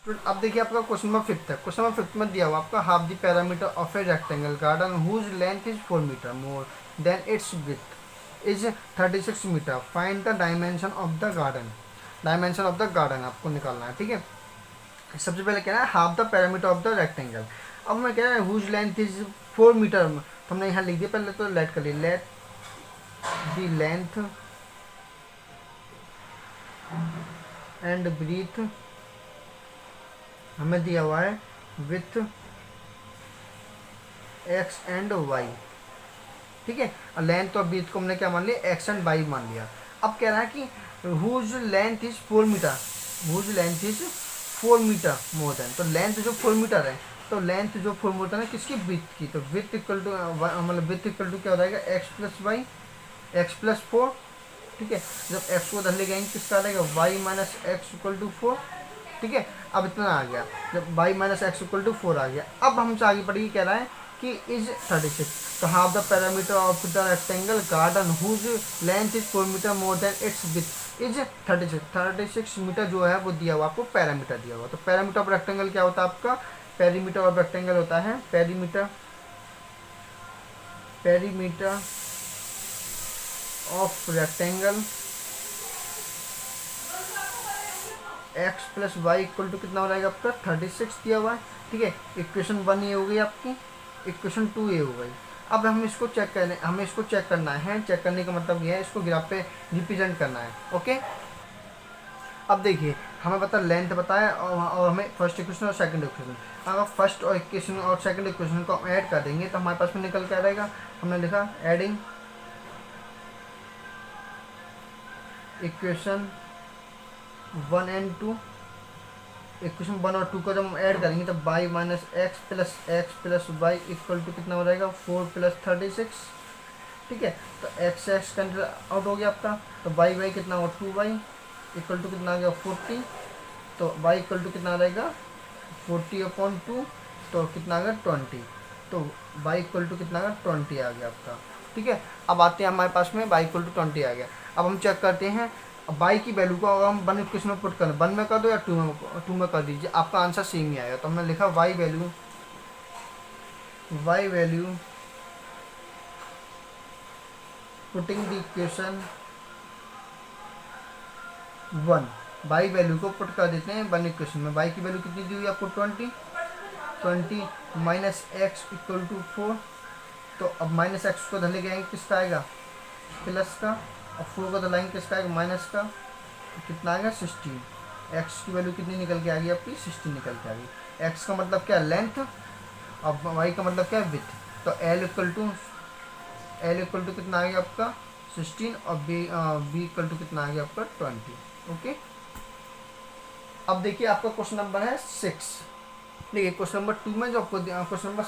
अब देखिए आपका क्वेश्चन नंबर 5 है। क्वेश्चन नंबर 5 में दिया हुआ आपका half the parameter of a rectangle garden whose length is 4 metre more than its width is 36 metre, find the dimension of the garden. Dimension of the garden आपको निकालना है, ठीक है। सबसे पहले कह रहा है half the parameter of the rectangle. अब मैं कह रहा है हुज लेंथ इज 4 मीटर, तो हमने यहाँ लिख दिया, पहले तो लेट कर लिया, let the length and breadth हमें दिया हुआ है विथ एक्स एंड वाई, ठीक है। और लेंथ और ब्रीथ को हमने क्या मान लिया, एक्स एंड वाई मान लिया। अब कह रहा है कि whose length is 4 metre, whose length is 4 metre more than, तो लेंथ जो 4 मीटर है, तो लेंथ जो 4 मीटर है किसकी, विथ की, तो विथ इक्वल टू मतलब विथ इक्वल टू क्या हो जाएगा, x plus y, x plus 4, ठीक है। जब एक्स को धर ले गएंगे किसका आ जाएगा, y minus x equal to 4, ठीक है। अब इतना आ गया, जब y minus x equal to 4 आ गया। अब हमसे आगे पढ़िए, कह रहा है कि इज 36, तो half the parameter of the rectangle garden whose length is 4 metre more than its width is 36 metre जो है वो दिया हुआ, आपको पैरामीटर दिया हुआ। तो पैरामीटर ऑफ रेक्टेंगल क्या होता है आपका, पेरीमीटर ऑफ रेक्टेंगल होता है perimeter, perimeter of rectangle x plus y equal to कितना हो जाएगा आपका 36 दिया हुआ है, ठीक है। इक्वेशन 1 ये हो गई आपकी, इक्वेशन 2 ये हो गई। अब हम इसको चेक करें, हमें इसको चेक करना है, चेक करने का मतलब ये है इसको ग्राफ पे रिप्रेजेंट करना है, ओके। अब देखिए हमें पता लेंथ बताया और हमें फर्स्ट इक्वेशन और सेकंड इक्वेशन, अगर फर्स्ट और इक्वेशन और सेकंड इक्वेशन को हम ऐड कर देंगे तो हमारे पास में निकल के आ जाएगा, हमने लिखा एडिंग इक्वेशन 1 एंड 2, इक्वेशन 1 और 2 को जब हम ऐड करेंगे तो y minus x plus y equal to कितना हो जाएगा 4 प्लस 36, ठीक है। तो एक्स एक्स कैंसिल आउट हो गया आपका, तो वाई वाई कितना होगा 2y इक्वल टू कितना आ गया 40, तो वाई इक्वल टू कितना आ जाएगा 40/2, तो कितना आ गया 20, तो वाई इक्वल टू कितना आ गया 20 आ गया आपका, ठीक है। अब आते हैं हमारे पास में वाई इक्वल टू 20 आ गया। अब हम चेक करते हैं बाई की वैल्यू को, अगर हम 1 इक्वेशन में पुट करें, 1 में कर दो या 2 में कर दीजिए, आपका आंसर सेम ही आएगा। तो हमने लिखा y value putting the equation 1, y value को पुट कर देते हैं 1 इक्वेशन में। बाई की वैल्यू कितनी दी हुई आपको 20 माइनस एक्स इक्वल टू 4, तो अब माइनस एक्स को धले गएंगे किसका आएगा प्लस का, और 4 को धलाएंगे किसका आएगा माइनस का, कितना आ गया 16। एक्स की वैल्यू कितनी निकल के आ गई आपकी 16 निकल के आ गई। एक्स का मतलब क्या है लेंथ, और वाई का मतलब क्या है विथ, तो एल इक्वल टू कितना आ गया आपका 16, और बी इक्वल टू कितना आ गया आपका 20, ओके। अब देखिए आपका क्वेश्चन नंबर है 6, देखिए क्वेश्चन नंबर 2 में जो आपको क्वेश्चन नंबर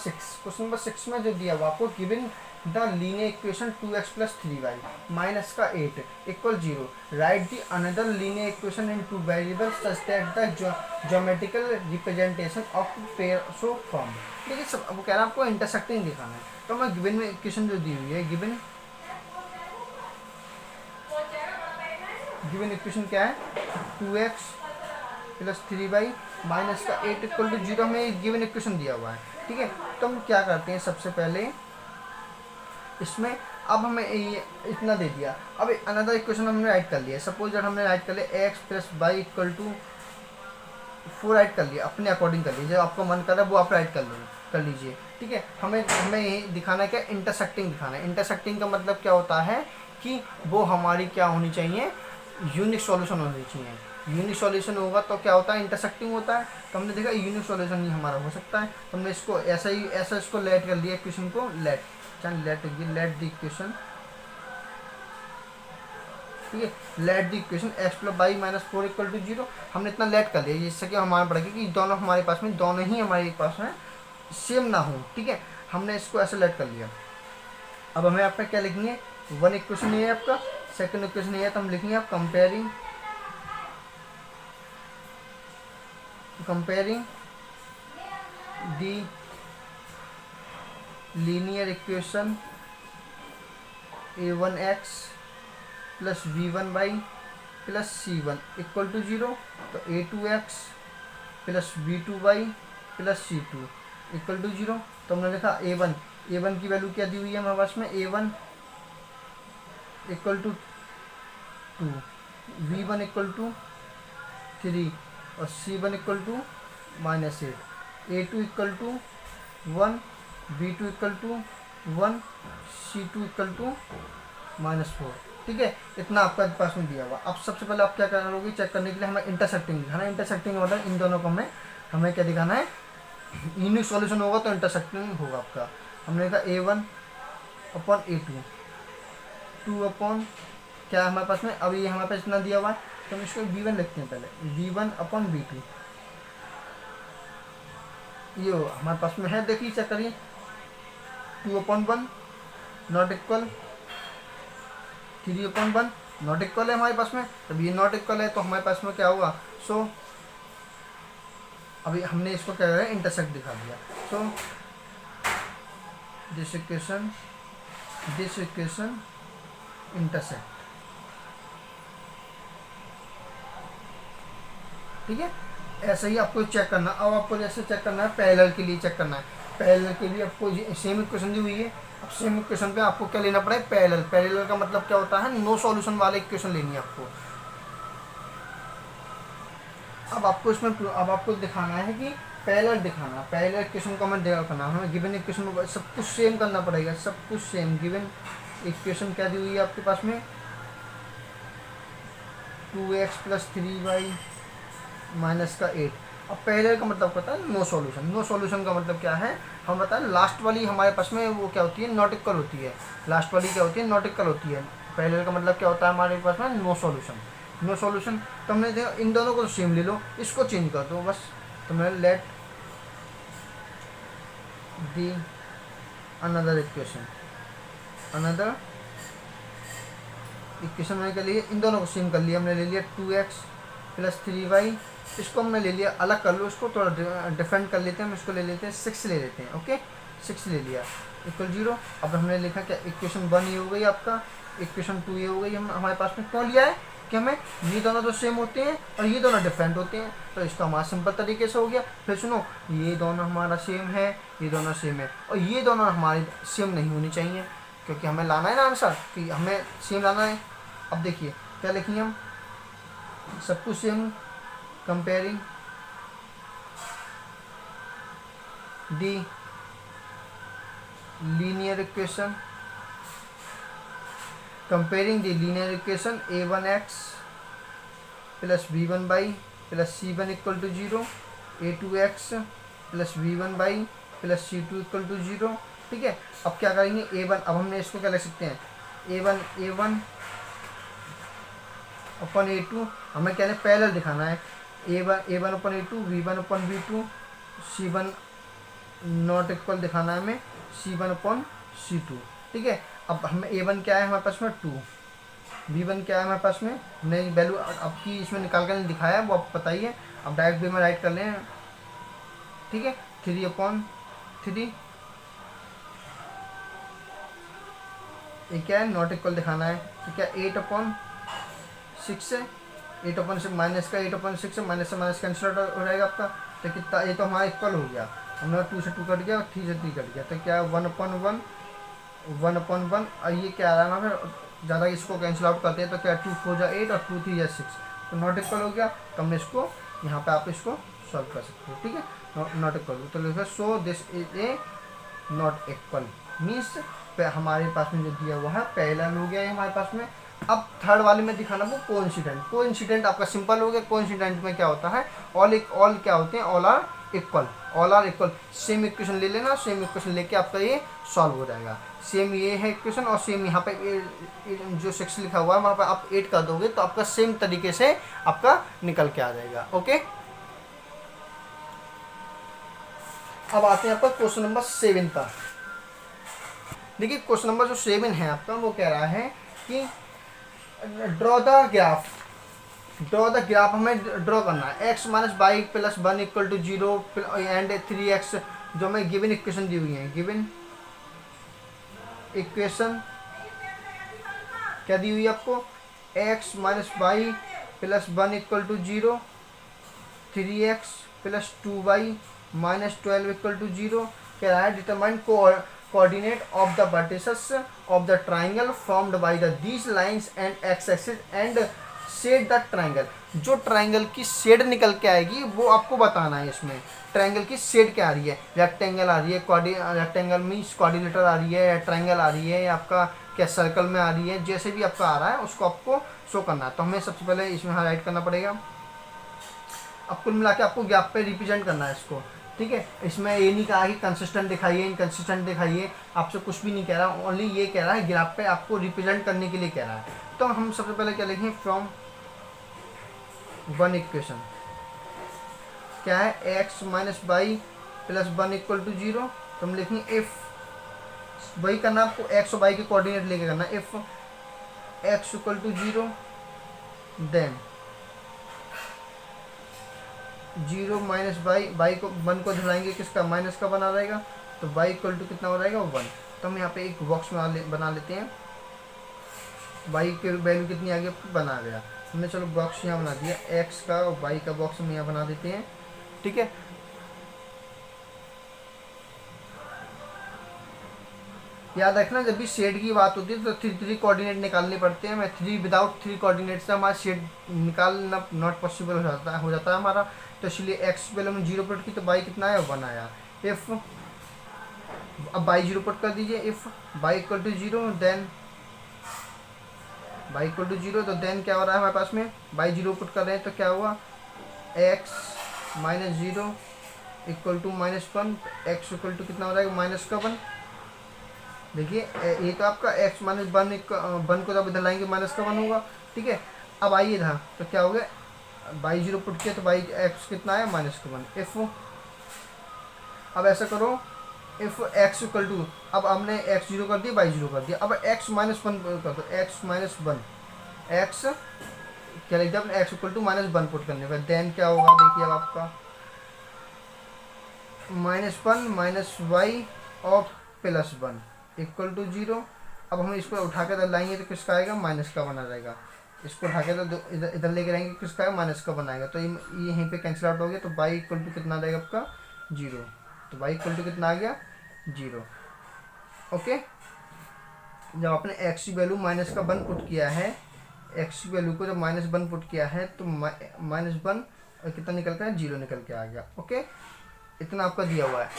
6 में जो दिया हुआ आपको given the linear equation 2x plus 3y minus का 8 equal 0, right the another linear equation in 2 variable such that the geometrical representation of pair so form. देखिए सब वो कह रहा है आपको इंटरसेक्टिंग दिखाना है, तो मैं गिवन में इक्वेशन जो दी हुई है, गिवन इक्वेशन क्या है 2x प्लस 3y माइनस का 8 इक्वल टू 0 हमें गिवन इक्वेशन दिया हुआ है, ठीक है। तो हम क्या करते हैं सबसे पहले इसमें, अब हमें ये इतना दे दिया, अब अनदर इक्वेशन हमने राइट कर लिया। सपोज जब हमने राइट कर लिया x plus y equal to 4 write कर लिया, अपने अकॉर्डिंग कर लीजिए, जो आपको मन कर रहा है वो आप राइट कर लीजिए, ठीक है। हमें यही दिखाना है क्या, इंटरसेक्टिंग दिखाना है। इंटरसेक्टिंग का मतलब क्या होता है कि वो हमारी क्या होनी चाहिए, यूनिक सॉल्यूशन होनी चाहिए। यूनिक सॉल्यूशन होगा तो क्या होता है इंटरसेक्टिंग होता है, तो हमने देखा यूनिक सॉल्यूशन ही हमारा हो सकता है, तो हमने इसको ऐसा इसको लेट कर लिया इक्वेशन को, लेट द इक्वेशन, ठीक है, let the equation x plus y minus 4 equal to 0, हमने इतना लेट कर लिया जिससे कि हमारा पड़ेगा कि दोनों हमारे पास में दोनों ही हमारे पास में सेम ना हो, ठीक है। हमने इसको ऐसे लेट कर लिया। अब हमें आपका क्या लिखनी है, 1 इक्वेशन ये है आपका, सेकंड इक्वेशन ये है, तो हम लिखेंगे आप comparing the linear equation a1x plus b1y plus c1 equal to 0, तो a2x plus b2y plus c2 equal to 0। तो हमने लिखा a1 की वैल्यू क्या दी हुई है हमारे पास में, a1 equal to 2, v1 equal to 3 और c1 equal to -8, a2 equal to 1, b2 equal to 1, c2 equal to -4। ठीक है, इतना आपका पास में दिया हुआ। अब सबसे पहले आप क्या करोगे, चेक करने के लिए हमें इंटरसेक्टिंग दिखाना है। इंटरसेक्टिंग मतलब इन दोनों को हमें क्या दिखाना है, यूनिक सॉल्यूशन होगा तो इंटरसेक्टिंग होगा आपका। हमने कहा a1 अपॉन a2, 2 अपॉन क्या है हमारे पास में, अब ये हमारे पास इतना दिया हुआ है तो हम इसको v1 लिखते हैं पहले, v1 अपॉन v2 ये हमारे पास में है। देखिए चेक करिए, 2/1 नॉट इक्वल, 3/1 नॉट इक्वल है हमारे पास में। तब ये नॉट इक्वल है तो हमारे पास में क्या हुआ, सो अभी हमने इसको क्या करें, इंटरसेक्ट दिखा दिया। So this equation intersect. ठीक है, ऐसे ही आपको चेक करना। अब आपको जैसे चेक करना है पैरेलल के लिए, चेक करना है पैरेलल के लिए आपको सेम इक्वेशन दी हुई है। अब सेम इक्वेशन पे आपको क्या लेना पड़ेगा, पैरेलल। पैरेलल का मतलब क्या होता है, नो सॉल्यूशन वाले इक्वेशन लेनी है आपको। अब आपको दिखाना है कि पैरेलल दिखाना, पैरेलल इक्वेशन को हमें दिखाना, हमें गिवन इक्वेशन में सब कुछ सेम करना पड़ेगा, सब कुछ सेम। गिवन इक्वेशन क्या दी हुई है आपके पास में, 2x + 3y - 8। अब पैरेलल का मतलब होता है नो सॉल्यूशन। नो सॉल्यूशन का मतलब क्या है, हम बताएं लास्ट वाली हमारे पास में वो क्या होती है, नॉट इक्वल होती है। लास्ट वाली क्या होती है, नॉट इक्वल होती है। पैरेलल का मतलब क्या होता है हमारे पास में, नो सॉल्यूशन। नो सॉल्यूशन तो हमने देखा, इन दोनों को सेम ले लो, इसको चेंज कर दो बस। तो मैं लेट दी अनदर इक्वेशन मैंने कर लिए, इन दोनों को सेम कर लिया। हमने ले लिया 2x + 3y, इसको हमने ले लिया, अलग कर लो, इसको थोड़ा डिफरेंट कर लेते हैं। हम इसको ले लेते हैं 6 ले लेते हैं। ओके, 6 ले लिया इक्वल 0। अब हमने लिखा क्या, इक्वेशन 1 ये हो गई आपका, इक्वेशन 2 ये हो गई। हम हमारे पास में क्यों लिया है कि हमें ये दोनों तो सेम होते हैं और ये दोनों डिफरेंट होते हैं, तो इसका हमारा सिंपल तरीके से हो गया। फिर सुनो, ये दोनों हमारा सेम है, ये दोनों सेम है, और ये दोनों हमारी सेम नहीं होनी चाहिए, क्योंकि हमें लाना है ना आंसर कि हमें सेम लाना है। अब देखिए क्या लिखेंगे हम, सब कुछ same, comparing the linear equation, a1x + b1y + c1 = 0, a2x + b1y + c2 = 0। ठीक है, अब क्या करेंगे, a1, अब हमने इसको क्या लिख सकते हैं, a1 अपन a2, हमें क्या है पैरेलल दिखाना है। a1 upon a2, v1 upon v2, c1 not equal दिखाना है हमें c1 अपन c2। ठीक है, अब हमें a1 क्या है हमारे पास में 2, v1 क्या है हमारे पास में, नई वैल्यू अब की इसमें निकाल कर दिखाया वो आप बताइए। अब डायरेक्ट वे में राइट कर लें। ठीक है, 3/3, ये क्या है, नॉट इक्वल दिखाना है। तो क्या 8/6 है, 8/6 माइनस का 8/6 माइनस से माइनस कैंसिल हो जाएगा आपका। तो कितना, ये तो हमारा इक्वल हो गया, हमारा 2 से 2 कट गया और 3 से 3 कट गया। तो क्या 1/1 और ये क्या आ रहा है ना, फिर ज़्यादा इसको कैंसिल आउट करते हैं तो क्या 2 4 × 8 और 2 3 × 6, तो नॉट इक्वल हो गया। तो हमने इसको यहाँ पे आप इसको सॉल्व कर सकते हो। ठीक है, नॉट इक्वल तो लिखो so this is a not equal, means हमारे पास में जो दिया हुआ है पैरेलल हो गया है हमारे पास में। अब थर्ड वाले में दिखाना वो कोइंसिडेंट आपका सिंपल हो गया। कोइंसिडेंट में क्या होता है, ऑल क्या होते हैं, all are equal. Same equation ले लेना, सेम इक्वेशन लेके आपका ये सॉल्व हो जाएगा। सेम ये है इक्वेशन और सेम यहाँ पे जो 6 लिखा हुआ है वहाँ पे आप 8 कर दोगे तो आपका सेम तरीके से आपका निकल के आ जाएगा। ओके, अब आते हैं आपका क्वेश्चन नंबर 7 पर। देखिए क्वेश्चन नंबर जो 7 है आपका, वो कह रहा है कि ड्रॉ द ग्राफ हमें ड्रॉ करना है। x - y + 1 = 0 एंड 3x, जो हमें गिवन इक्वेशन दी हुई है। गिवन इक्वेशन क्या दी हुई है आपको, x - y + 1 = 0, 3x plus 2y minus 12 equal to 0। कह रहा है determine coordinate of the vertices of the triangle formed by the these lines and x axis and shade the triangle. जो ट्राइंगल की shade निकल के आएगी वो आपको बताना है। इसमें ट्राइंगल की शेड क्या आ रही है, रेक्टेंगल आ रही है, रेक्टेंगल मीन्स क्वाड्रिलेटरल आ रही है, ट्राइंगल आ रही है, आपका क्या सर्कल में आ रही है, जैसे भी आपका आ रहा है उसको आपको शो करना है। तो हमें सबसे पहले इसमें हाईलाइट करना पड़ेगा। अब कुल मिला के आपको ग्राफ पे रिप्रेजेंट करना है इसको, ठीक है। इसमें ये नहीं कहा कि कंसिस्टेंट दिखाइए, इनकंसिस्टेंट दिखाइए, आपसे कुछ भी नहीं कह रहा, ओनली ये कह रहा है ग्राफ पे आपको रिप्रेजेंट करने के लिए कह रहा है। तो हम सबसे पहले क्या लिखें, फ्रॉम वन इक्वेशन क्या है, x minus y plus 1 equal to 0। तो हम लिखेंगे इफ, वही करना आपको, एक्स और वाई के कोऑर्डिनेट लेके करना, if x equal to 0 then 0 minus y को 1 को धराएंगे, किसका, माइनस का बना रहेगा, तो वाई इक्वल टू कितना हो जाएगा, 1। तो हम यहाँ पे एक बॉक्स बना लेते हैं। वाई की वैल्यू कितनी आ गई, बना गया हमने, चलो बॉक्स यहाँ बना दिया, एक्स का और वाई का बॉक्स हम यहाँ बना देते हैं, ठीक है। याद रखना जब भी शेड की बात होती है तो 3 कोऑर्डिनेट निकालने पड़ते हैं। मैं 3 विदाउट 3 कोऑर्डिनेट से हमारा शेड निकालना नॉट पॉसिबल हो जाता है हमारा। तो इसलिए एक्स पहले हमने 0 पुट की तो वाई कितना आया, 1 आया। इफ, अब वाई 0 पुट कर दीजिए, if y equal to 0 then y equal to 0, तो देन क्या हो रहा है हमारे पास में, वाई 0 पुट कर रहे हैं तो क्या हुआ, x minus 0 equal to -1, x equal to कितना हो जाएगा, -1। देखिए ये तो आपका x माइनस 1 को जब इधर लाएंगे -1 होगा, ठीक है। अब आइए इधर तो क्या हो गया, वाई 0 पुट किया तो वाई एक्स कितना आया, -1। इफ, अब ऐसा करो, इफ x इक्वल टू, अब हमने x 0 कर दिया, वाई 0 कर दिया, अब x -1 कर दो, x -1, x क्या लिख दिया आपने, x इक्वल टू -1 पुट करने पर देन क्या होगा, देखिए अब आपका -1 माइनस वाई और +1 इक्वल टू 0। अब हम इसको उठा के इधर लाएंगे तो किसका आएगा, माइनस का बना रहेगा। इसको उठा के तो इधर इधर लेके रहेंगे, किसका है, माइनस का बनाएगा। तो ये यहीं पे कैंसिल आउट हो गया, तो y इक्वल टू कितना आ जाएगा आपका, 0। तो y इक्वल टू कितना आ गया, 0। ओके, जब आपने x की वैल्यू -1 पुट किया है, x की वैल्यू को जब -1 पुट किया है तो -1 और कितना निकल के 0 निकल के आ गया। ओके, इतना आपका दिया हुआ है।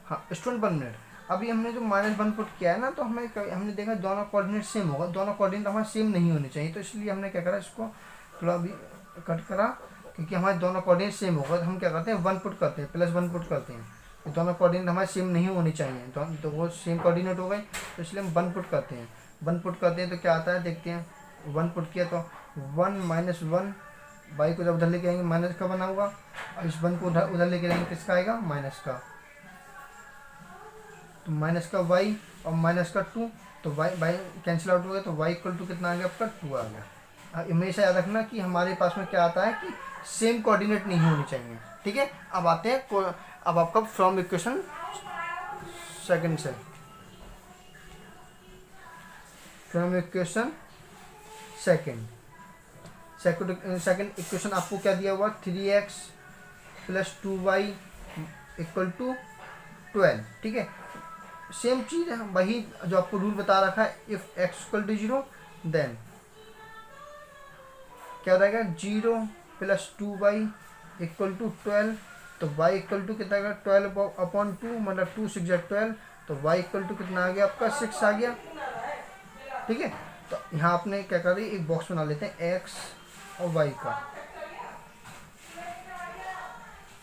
हाँ स्टूडेंट 1 मिनट, अभी हमने जो -1 पुट किया है ना, तो हमने देखा दोनों कोऑर्डिनेट सेम होगा, दोनों कोऑर्डिनेट हमारे सेम नहीं होने चाहिए। तो इसलिए हमने क्या करा, इसको थोड़ा अभी कट करा, क्योंकि हमारे दोनों कोऑर्डिनेट सेम होगा तो हम क्या करते हैं, 1 पुट करते हैं, +1 पुट करते हैं। तो दोनों कोऑर्डिनेट हमारे सेम नहीं होनी चाहिए, तो वो सेम कोऑर्डिनेट हो गए, तो इसलिए हम 1 पुट करते हैं। 1 पुट करते हैं तो क्या आता है, देखते हैं। 1 पुट किया तो 1 - 1, वाई को जब उधर लेके आएंगे माइनस का बना होगा, और इस 1 को उधर लेके आएंगे किसका आएगा, माइनस का। तो माइनस का y और माइनस का 2, तो y कैंसिल आउट हो गया, तो y इक्वल टू कितना आ गया आपका, 2 आ गया। हमेशा याद रखना कि हमारे पास में क्या आता है कि सेम कोऑर्डिनेट नहीं होनी चाहिए, ठीक है। अब आते हैं, अब आपका फ्रॉम इक्वेशन सेकंड से, फ्रॉम इक्वेशन सेकंड इक्वेशन आपको क्या दिया हुआ, 3x + 2y इक्वल टू 12, ठीक है। सेम चीज़ है, वही जो आपको रूल बता रखा है, if x equal to 0 then क्या हो जाएगा, 0 + 2y इक्वल टू 12। तो y इक्वल टू कितना आएगा, 12/2, मतलब 2 6 12, तो y इक्वल टू कितना आ गया आपका, 6 आ गया, ठीक है। तो यहाँ आपने क्या कर रही, एक बॉक्स बना लेते हैं x और y का,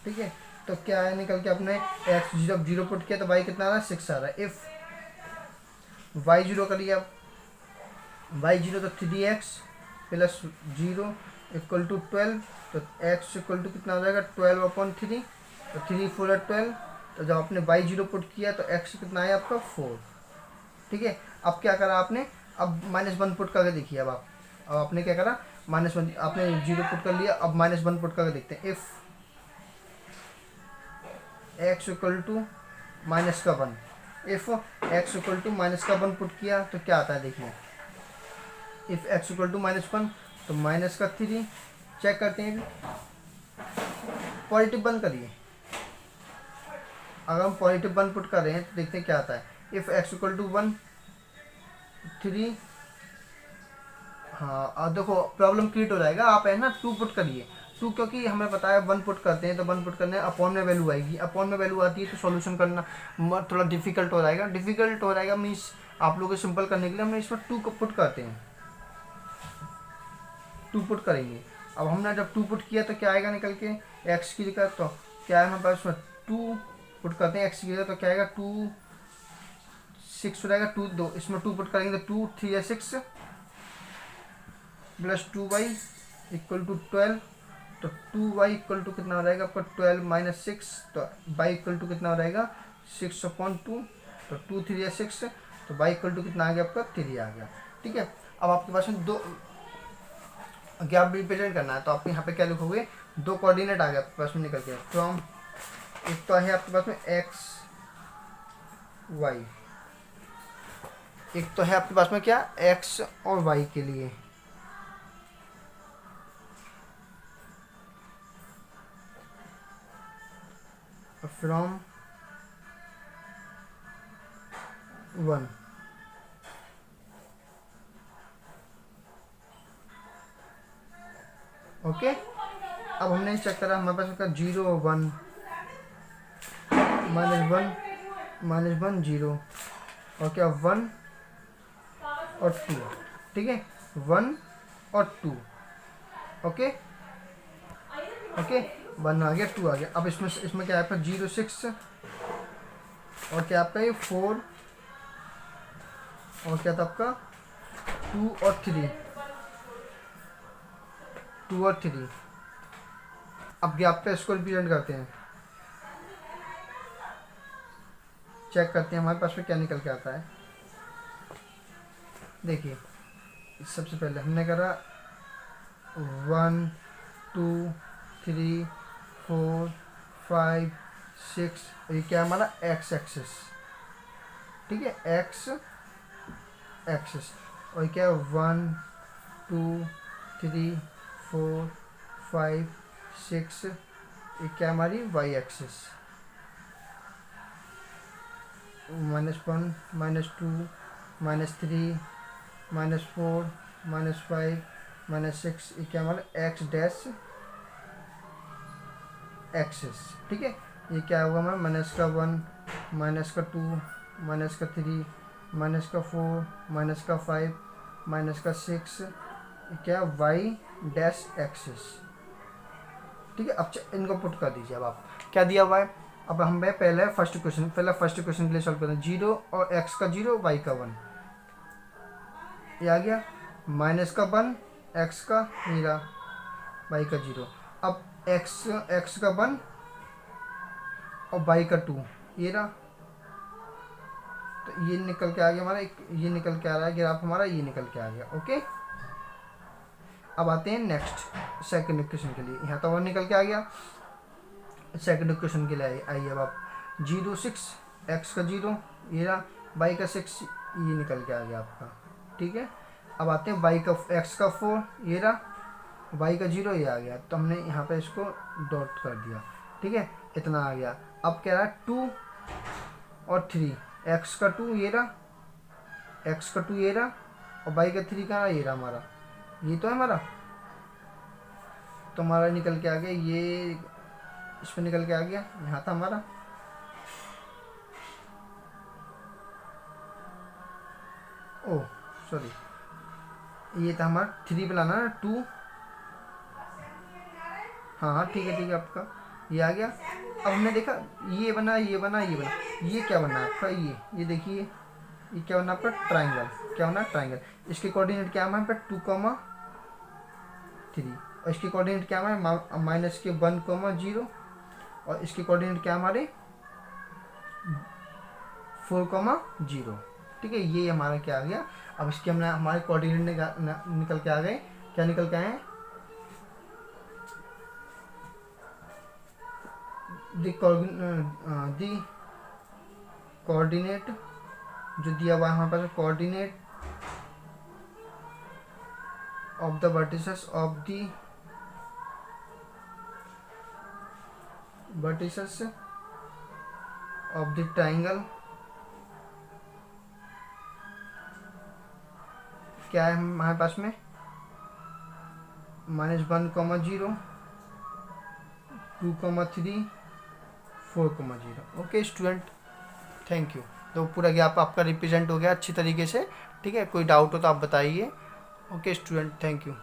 ठीक है। तो क्या है, निकल के अपने x 0 पुट किया तो y कितना आ रहा है, 6 आ रहा है। इफ y 0 करिए, अब y 0 तो 3x + 0 इक्वल टू 12, तो x इक्वल टू कितना हो जाएगा, 12/3, तो 3 4 12। तो जब आपने y 0 पुट किया तो x कितना आया आपका, 4, ठीक है। अब क्या करा आपने, अब -1 पुट करके देखिए। अब आपने क्या करा, -1 आपने 0 पुट कर लिया, अब -1 पुट करके देखते हैं। If x equal to -1, if x equal to -1 put किया तो क्या आता है, देखिए। इफ x इक्वल टू -1 तो -3, चेक करते हैं। पॉजिटिव 1 करिए। अगर हम पॉजिटिव 1 पुट कर रहे हैं तो देखते हैं क्या आता है। इफ़ x इक्वल टू 1 3, हाँ अब देखो प्रॉब्लम क्रिएट हो जाएगा। आप है ना 2 पुट करिए। 2 क्योंकि हमें पता है 1 पुट करते हैं तो 1 पुट करने अपॉन में वैल्यू आएगी। अपॉन में वैल्यू आती है तो सॉल्यूशन करना थोड़ा डिफिकल्ट हो जाएगा। डिफिकल्ट हो जाएगा मीन्स आप लोगों को सिंपल करने के लिए हम इसमें 2 को पुट करते हैं, 2 पुट करेंगे। अब हमने जब 2 पुट किया तो क्या आएगा निकल के x की जगह, तो क्या है हमारे पास उसमें 2 पुट करते हैं x की जगह तो क्या आएगा 2 6 हो जाएगा। 2 2 इसमें 2 पुट करेंगे तो 2 3 या 6 प्लस 2y इक्वल टू 12। तो 2y इक्वल टू कितना हो जाएगा आपका 12 माइनस 6, तो y इक्वल टू कितना हो जाएगा 6/2। तो 2 3 या 6, तो y इक्वल टू कितना आ गया आपका 3 आ गया। ठीक है, अब आपके पास में दो गैप रिप्रेजेंट करना है तो आप यहाँ पे क्या लिखोगे, 2 कोऑर्डिनेट आ गया आपके पास में निकल के फ्रॉम, एक तो है आपके पास में x y, एक तो है आपके पास में क्या x और y के लिए। From 1, okay. अब हमने चेक करा हमारे पास का 0 1 -1 0 और क्या 1 और 2। ठीक है, 1 और 2, ओके ओके। 1 आ गया 2 आ गया। अब इसमें क्या है आपका 0 6 और क्या आपका ये 4 और क्या था आपका 2 और 3, 2 और 3। अब गैप पे इसको रिप्रेजेंट करते हैं, चेक करते हैं हमारे पास में क्या निकल के आता है। देखिए सबसे पहले हमने करा 1 2 3 4 5 6, ये क्या हमारा x एक्सिस, ठीक है x एक्सिस, और क्या 1 2 3 4 5 6, ये क्या हमारी y एक्सिस, -1 -2 -3 -4 -5 -6, ये क्या हमारा x डैश एक्सिस। ठीक है, ये क्या होगा हमारा -1 -2 -3 -4 -5 -6, क्या y डैश एक्सिस। ठीक है, अब इनको पुट कर दीजिए। अब आप क्या दिया हुआ है, अब हमें पहले फर्स्ट क्वेश्चन के लिए सॉल्व करना है। 0 और x का 0 y का 1, ये आ गया, माइनस का 1 x का हीरा y का 0। अब x का 1 और y का 2, ये रहा, तो ये निकल के आ गया हमारा ये निकल के आ रहा है ग्राफ हमारा, ये निकल के आ गया। ओके, अब आते हैं नेक्स्ट सेकंड इक्वेशन के लिए। यहाँ तो और निकल के आ गया, सेकंड इक्वेशन के लिए आइए। अब आप 0 6 x का 0, ये रहा, y का 6, ये निकल के आ गया आपका। ठीक है, अब आते हैं y का x का 4, ये रहा, y का 0, ये आ गया, तो हमने यहाँ पे इसको डॉट कर दिया। ठीक है, इतना आ गया। अब क्या रहा 2 और 3, x का 2 ये रहा, x का 2 ये रहा, और y का 3 कहाँ, ये रहा हमारा, ये तो है हमारा, तो हमारा निकल के आ गया, ये इसमें निकल के आ गया, यहाँ था हमारा। ओह सॉरी, ये था हमारा 3 पे लाना ना 2, हाँ ठीक है आपका ये आ गया। अब हमने देखा ये बना, ये बना, ये बना, ये क्या बना आपका, ये देखिए, ये क्या बना आपका ट्राइंगल, क्या बना ट्राइंगल। इसके कोऑर्डिनेट क्या है पर 2, 3, और इसके कोऑर्डिनेट क्या है माइनस के 1, 0, और इसके कोऑर्डिनेट क्या हमारे 4, 0। ठीक है, ये हमारा क्या आ गया। अब इसके हमने हमारे कोऑर्डिनेट निकल के आ गए, क्या निकल के आए, दी कोऑर्डिनेट जो दिया हुआ है हमारे पास, coordinate of the vertices of the vertices of the triangle क्या है हमारे पास में, -1,0, 2,3, 4,0। Okay student, thank you. तो पूरा गैप आपका रिप्रेजेंट हो गया अच्छी तरीके से, ठीक है। कोई डाउट हो तो आप बताइए। Okay student, thank you.